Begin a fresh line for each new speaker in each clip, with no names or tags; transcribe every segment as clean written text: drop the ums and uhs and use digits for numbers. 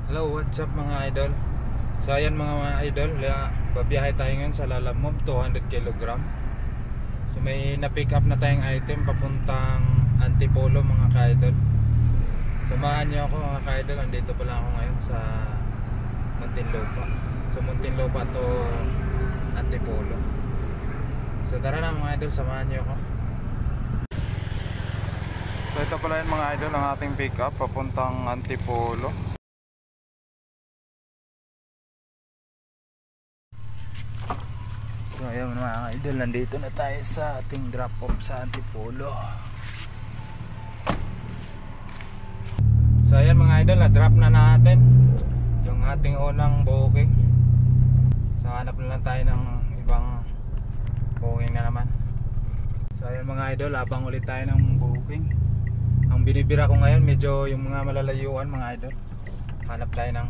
Hello, what's up mga idol? So ayan mga idol, babiyahe tayo ngayon sa Lalamove, 200 kg. So may na-pick up na tayong item papuntang Antipolo mga ka-idol. Samahan niyo ako mga ka-idol, andito pala ako ngayon sa Muntinlupa. So Muntinlupa to Antipolo. So tara na mga idol, samahan niyo ako. So ito pala yun mga idol, ang ating pick up papuntang Antipolo. So ayun mga idol, nandito na tayo sa ating drop off sa Antipolo. So ayan mga idol, na-drop na natin yung ating unang booking. So hanap na lang tayo ng ibang booking na naman. So ayan mga idol, habang ulit tayo ng booking. Ang binibira ko ngayon medyo yung mga malalayuan mga idol. Hanap tayo ng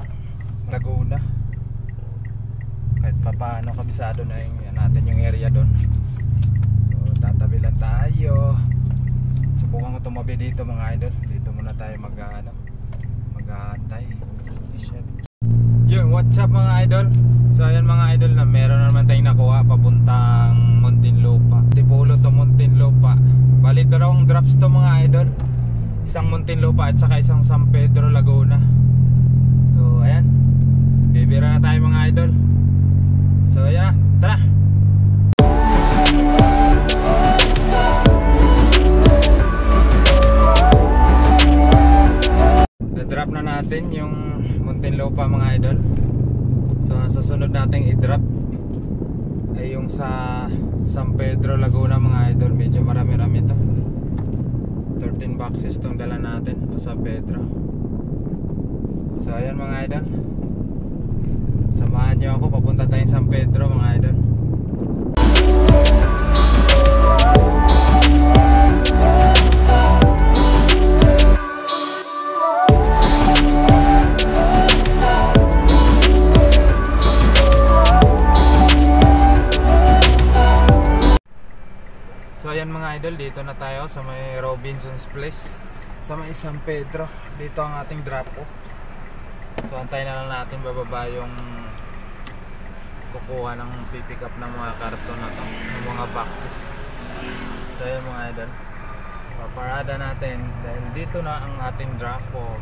Laguna. Kahit papaano kabisado na yung natin yung area doon. So tatabi lang tayo. Subukan ko tumabi dito mga idol. Dito muna tayo mag-aantay. Yun, what's up mga idol? So ayan mga idol, na meron na naman tayong nakuha papuntang Muntinlupa, Antipolo to Muntinlupa. Bali dalawang drops to mga idol. Isang Muntinlupa at saka isang San Pedro Laguna. So ayan, bibira na tayo mga idol. So ayan, tara! Na-drop na natin yung Muntinlupa mga idol. So ang susunod nating i-drop ay yung sa San Pedro Laguna mga idol. Medyo marami-rami to. 13 boxes tong dala natin pa San Pedro. So ayan mga idol, samahan nyo ako, papunta tayong San Pedro mga idol. So ayan mga idol, dito na tayo sa may Robinson's Place sa may San Pedro. Dito ang ating drop off. So antayin na lang natin bababa yung kukuha ng pipick up ng mga karton na to, ng mga boxes. So ayan mga idol, paparada natin dahil dito na ang ating drop off.